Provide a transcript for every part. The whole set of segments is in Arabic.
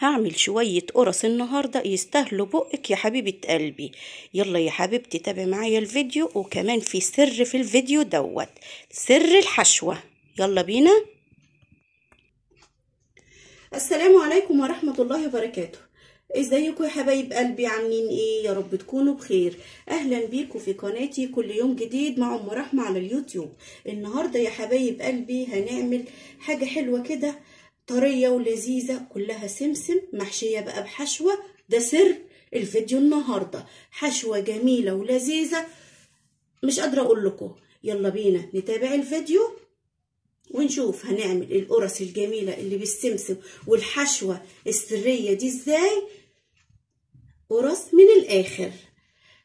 هعمل شوية قرص النهاردة يستاهلوا بقك يا حبيبة قلبي. يلا يا حبيبتي تابع معايا الفيديو، وكمان في سر في الفيديو دوت، سر الحشوة. يلا بينا. السلام عليكم ورحمة الله وبركاته. ازيكم يا حبايب قلبي؟ عاملين ايه؟ يا رب تكونوا بخير. اهلا بيكم في قناتي كل يوم جديد مع ام رحمة على اليوتيوب. النهاردة يا حبايب قلبي هنعمل حاجة حلوة كده، طرية ولذيذة، كلها سمسم محشية بقى بحشوة. ده سر الفيديو النهاردة، حشوة جميلة ولذيذة مش قادرة اقول لكم. يلا بينا نتابع الفيديو ونشوف هنعمل القرص الجميلة اللي بالسمسم والحشوة السرية دي ازاي. قرص من الاخر.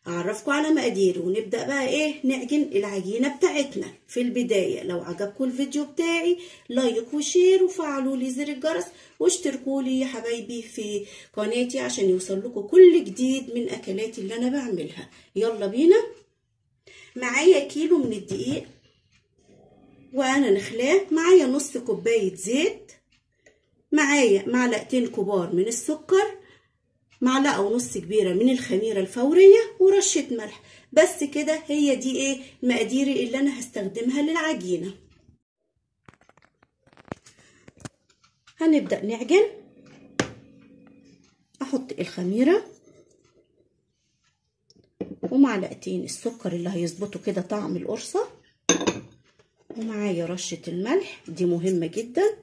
اعرفكم على مقاديره ونبدأ بقى ايه نعجن العجينة بتاعتنا. في البداية لو عجبكم الفيديو بتاعي لايك وشير وفعلوا لي زر الجرس واشتركوا لي يا حبايبي في قناتي عشان يوصل لكم كل جديد من اكلاتي اللي انا بعملها. يلا بينا. معايا كيلو من الدقيق وانا نخلاه، معايا نص كوباية زيت، معايا معلقتين كبار من السكر، معلقة ونص كبيرة من الخميرة الفورية، ورشة ملح. بس كده، هي دي ايه مقاديري اللي انا هستخدمها للعجينة. هنبدأ نعجن. احط الخميرة ومعلقتين السكر اللي هيظبطوا كده طعم القرصة، ومعايا رشة الملح دي مهمة جدا.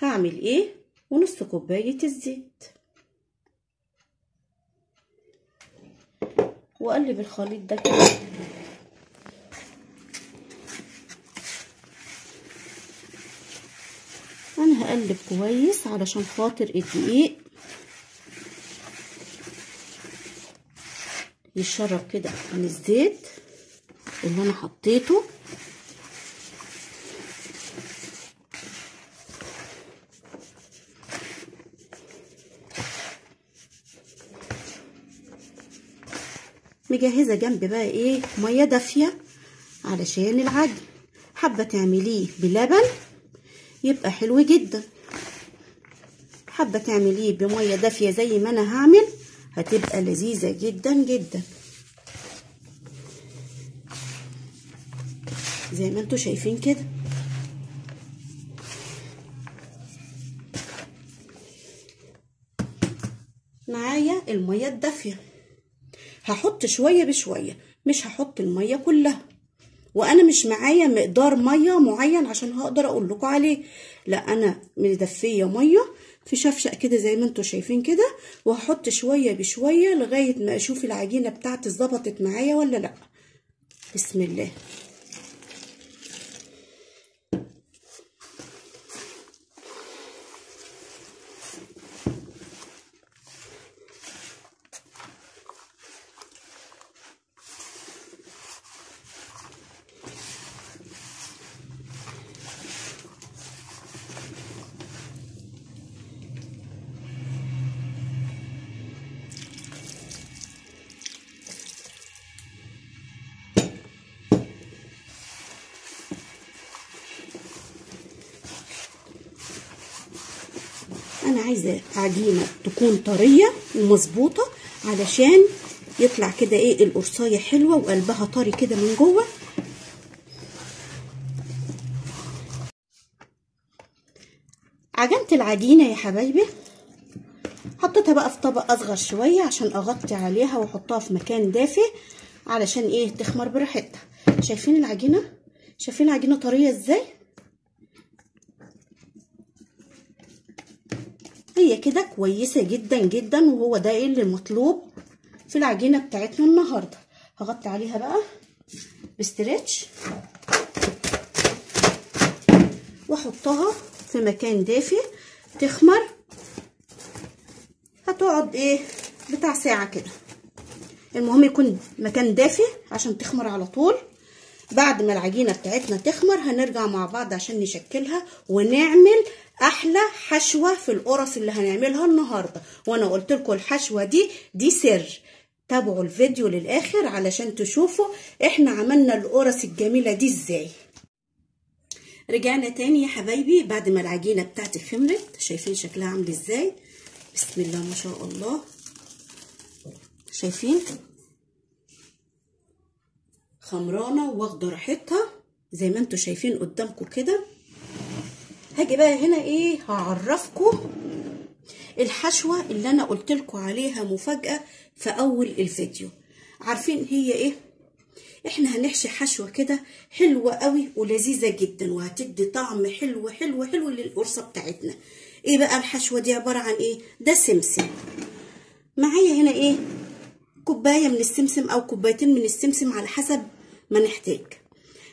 هعمل ايه؟ ونص كوباية الزيت، واقلب الخليط ده كده. انا هقلب كويس علشان خاطر الدقيق يشرب كده من الزيت اللي انا حطيته. مجهزه جنب بقى ايه ميه دافيه علشان العجن. حابه تعمليه بلبن يبقى حلو جدا، حابه تعمليه بميه دافيه زي ما انا هعمل هتبقى لذيذه جدا جدا زي ما انتوا شايفين كده. معايا الميه الدافيه، هحط شويه بشويه، مش هحط الميه كلها، وانا مش معايا مقدار ميه معين عشان هقدر اقول لكم عليه. لا، انا مدفيه ميه في شفشق كده زي ما انتوا شايفين كده، وهحط شويه بشويه لغايه ما اشوف العجينه بتاعتي ظبطت معايا ولا لا. بسم الله. انا عايزه عجينه تكون طريه ومظبوطه علشان يطلع كده ايه القرصايه حلوه وقلبها طري كده من جوه. عجنت العجينه يا حبايبي، حطيتها بقى في طبق اصغر شويه عشان اغطي عليها واحطها في مكان دافئ علشان ايه تخمر براحتها. شايفين العجينه؟ شايفين العجينه طريه ازاي؟ هي كده كويسه جدا جدا، وهو ده ايه اللي مطلوب في العجينه بتاعتنا النهارده. هغطي عليها بقى بستريتش واحطها في مكان دافئ تخمر. هتقعد ايه بتاع ساعه كده، المهم يكون مكان دافئ عشان تخمر على طول. بعد ما العجينه بتاعتنا تخمر هنرجع مع بعض عشان نشكلها ونعمل احلى حشوه في القرص اللي هنعملها النهارده. وانا قلت لكم الحشوه دي سر. تابعوا الفيديو للاخر علشان تشوفوا احنا عملنا القرص الجميله دي ازاي. رجعنا تاني يا حبايبي بعد ما العجينه بتاعتي خمرت. شايفين شكلها عامل ازاي؟ بسم الله ما شاء الله. شايفين خمرانه واخده راحتها زي ما انتوا شايفين قدامكم كده. هاجي بقى هنا ايه، هعرفكم الحشوه اللي انا قلت لكم عليها مفاجاه في اول الفيديو. عارفين هي ايه؟ احنا هنحشي حشوه كده حلوه قوي ولذيذه جدا، وهتدي طعم حلو حلو حلو للقرصه بتاعتنا. ايه بقى الحشوه دي؟ عباره عن ايه؟ ده سمسم. معايا هنا ايه، كوبايه من السمسم او كوبايتين من السمسم على حسب ما نحتاج.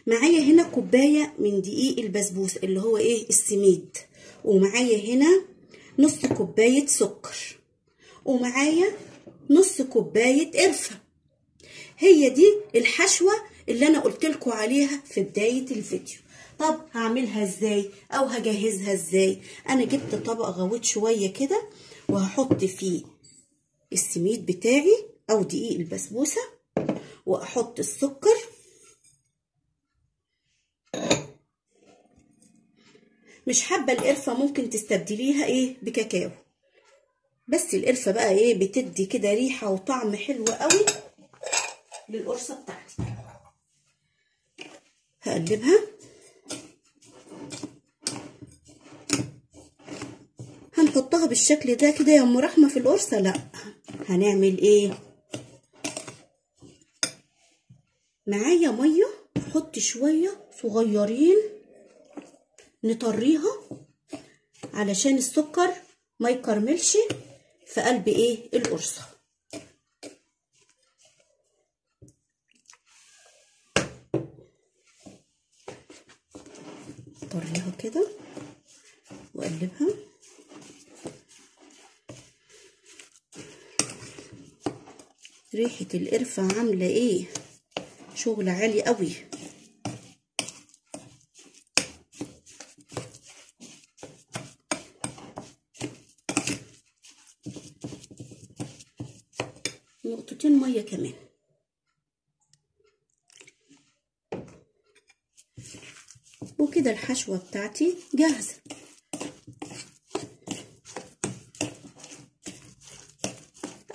معايا هنا كوبايه من دقيق البسبوس اللي هو ايه، السميد. ومعايا هنا نص كوبايه سكر، ومعايا نص كوبايه قرفه. هي دي الحشوه اللي انا قلت لكم عليها في بدايه الفيديو. طب هعملها ازاي او هجهزها ازاي؟ انا جبت طبق غويط شويه كده وهحط فيه السميد بتاعي او دقيق البسبوسه، واحط السكر، مش حابه القرفه ممكن تستبدليها ايه بكاكاو، بس القرفه بقى ايه بتدي كده ريحه وطعم حلو قوي للقرصه بتاعتي. هقلبها. هنحطها بالشكل ده كده يا ام رحمه في القرصه؟ لا، هنعمل ايه، معايا ميه، احط شويه صغيرين نطريها علشان السكر ما يكرملش في قلب ايه القرصه. اطريها كده واقلبها. ريحه القرفه عامله ايه، شغل عالي قوي. نقطتين ميه كمان. وكده الحشوه بتاعتي جاهزه.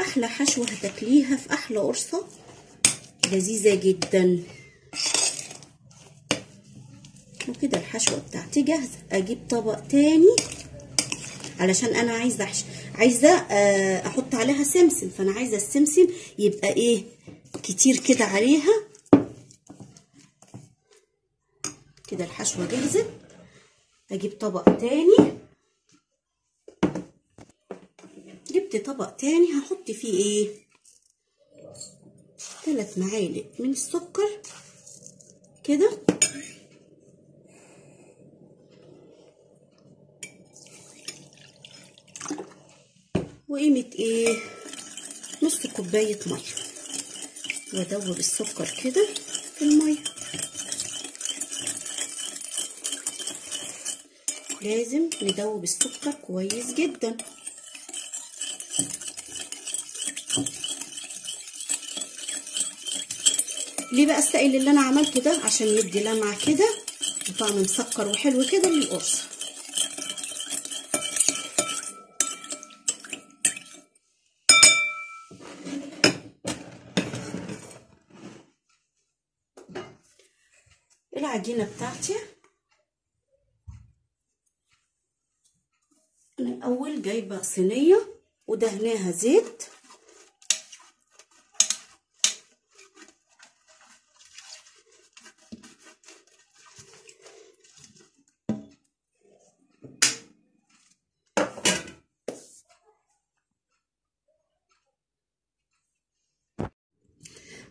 احلى حشوه هتاكليها في احلى قرصه، لذيذه جدا. وكده الحشوه بتاعتي جاهزه. اجيب طبق تاني علشان انا عايزه احط عليها سمسم، فانا عايزه السمسم يبقى ايه كتير كده عليها. كده الحشوه جهزت. اجيب طبق تاني. جبت طبق تاني هحط فيه ايه، 3 معالق من السكر كده، وقيمة ايه، نص كوباية مية، وادوب السكر كده في المية. لازم ندوب السكر كويس جدا. ليه بقى السائل اللي انا عملته ده؟ عشان يدي لمعة كده وطعم مسكر وحلو كده للقرصة. العجينة بتاعتي انا الاول جايبة صينية ودهناها زيت.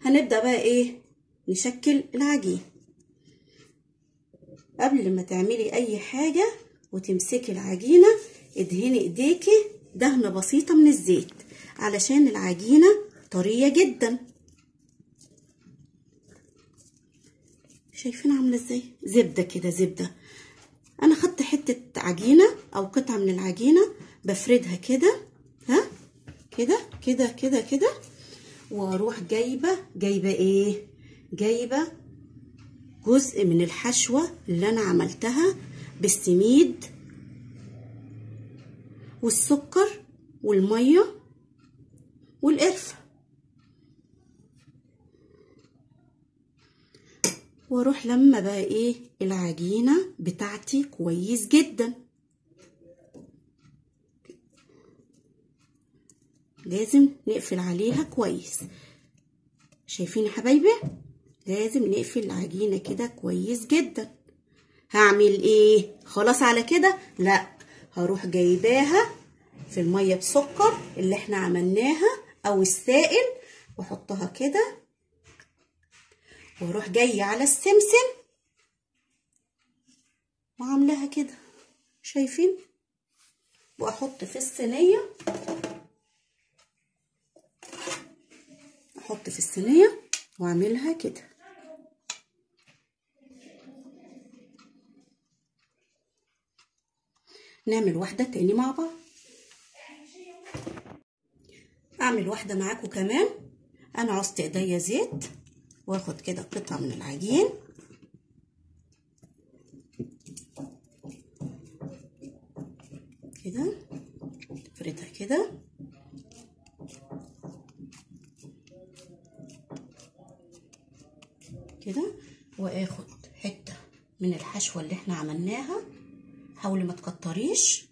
هنبدأ بقى ايه، نشكل العجين. قبل ما تعملي اي حاجة وتمسكي العجينة ادهني ايديكي دهنة بسيطة من الزيت علشان العجينة طرية جدا. شايفين عاملة ازاي؟ زبدة كده، زبدة. انا خدت حتة عجينة او قطعة من العجينة بفردها كده، ها كده كده كده كده، واروح جايبة ايه، جايبة جزء من الحشوة اللي انا عملتها بالسميد والسكر والمية والقرفة، واروح لما بقى ايه العجينة بتاعتي كويس جدا. لازم نقفل عليها كويس. شايفين يا حبايبي؟ لازم نقفل العجينة كده كويس جدا. هعمل ايه؟ خلاص على كده؟ لا، هروح جايباها في المية بسكر اللي احنا عملناها او السائل، واحطها كده، واروح جاية على السمسم وعاملاها كده. شايفين؟ واحط في الصينية، احط في الصينية واعملها كده. نعمل واحدة تاني مع بعض. اعمل واحدة معاكم كمان. انا عصت ايديا زيت، واخد كده قطعة من العجين كده، افردها كده، كده، واخد حتة من الحشوة اللي احنا عملناها. حاولي ما تكتريش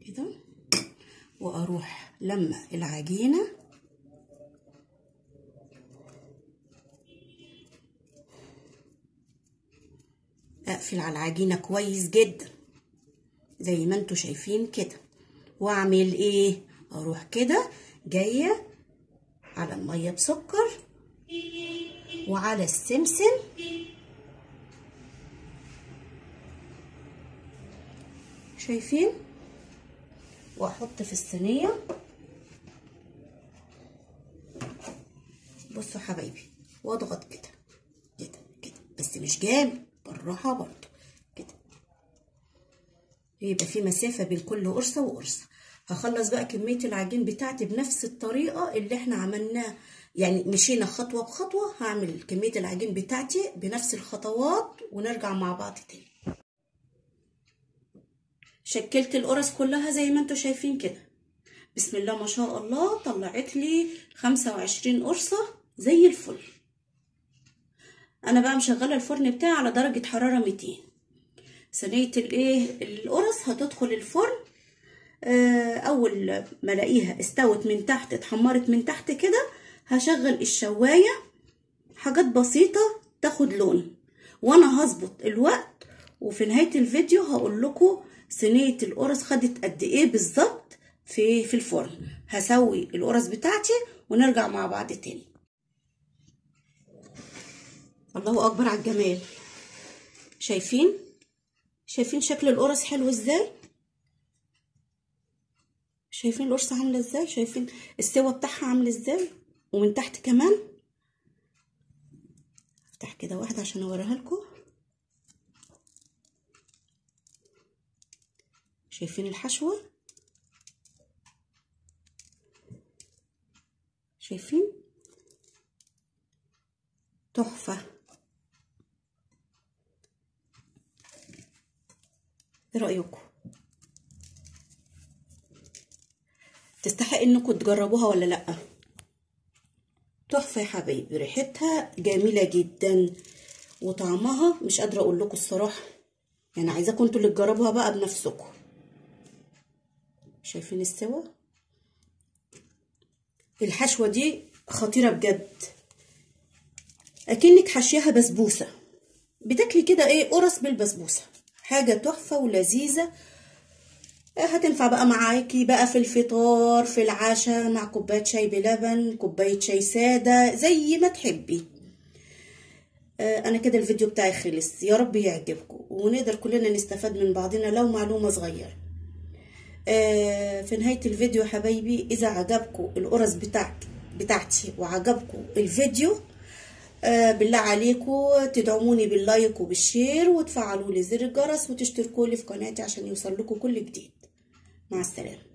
كده، واروح لما العجينة اقفل على العجينة كويس جدا زي ما انتوا شايفين كده. واعمل ايه؟ اروح كده جاية على المية بسكر وعلى السمسم، شايفين؟ واحط في الصينية. بصوا حبايبي، واضغط كده كده كده، بس مش جامد، بالراحة برضه كده، يبقى في مسافة بين كل قرصة وقرصة. هخلص بقى كمية العجين بتاعتي بنفس الطريقة اللي احنا عملناها، يعني مشينا خطوة بخطوة. هعمل كمية العجين بتاعتي بنفس الخطوات ونرجع مع بعض تاني. شكلت القرص كلها زي ما انتوا شايفين كده. بسم الله ما شاء الله، طلعت لي 25 قرصة زي الفل. انا بقى مشغله الفرن بتاعي على درجة حرارة 200. صينية القرص هتدخل الفرن. اول ما الاقيها استوت من تحت، اتحمرت من تحت كده، هشغل الشواية حاجات بسيطة تاخد لون، وانا هظبط الوقت. وفي نهاية الفيديو هقول لكم صينية القرص خدت قد ايه بالظبط في الفرن. هسوي القرص بتاعتي ونرجع مع بعض تاني. الله اكبر على الجمال. شايفين شكل القرص حلو ازاي؟ شايفين القرصة عاملة ازاي؟ شايفين السوا بتاعها عامل ازاي؟ ومن تحت كمان. افتح كده واحدة عشان اوريها لكم. شايفين الحشوة؟ شايفين؟ تحفة. ايه رأيكم؟ تستحق انكم تجربوها ولا لا؟ تحفة يا حبايبي، ريحتها جميلة جدا وطعمها مش قادرة اقول لكم الصراحة، يعني عايزاكم انتوا اللي تجربوها بقى بنفسكم. شايفين السوا؟ الحشوة دي خطيرة بجد، اكنك حشيها بسبوسة، بتاكلي كده قرص بالبسبوسة. حاجة تحفة ولذيذة. هتنفع بقى معاكي بقى في الفطار، في العشاء، مع كوباية شاي بلبن، كوباية شاي سادة، زي ما تحبي. انا كده الفيديو بتاعي خلص. يا رب يعجبكم ونقدر كلنا نستفاد من بعضنا لو معلومة صغيرة. في نهاية الفيديو حبايبي، اذا عجبكم القرص بتاعتي وعجبكم الفيديو، بالله عليكم تدعموني باللايك وبالشير وتفعلوا لي زر الجرس وتشتركوا لي في قناتي عشان يوصل لكم كل جديد. مع السلامة.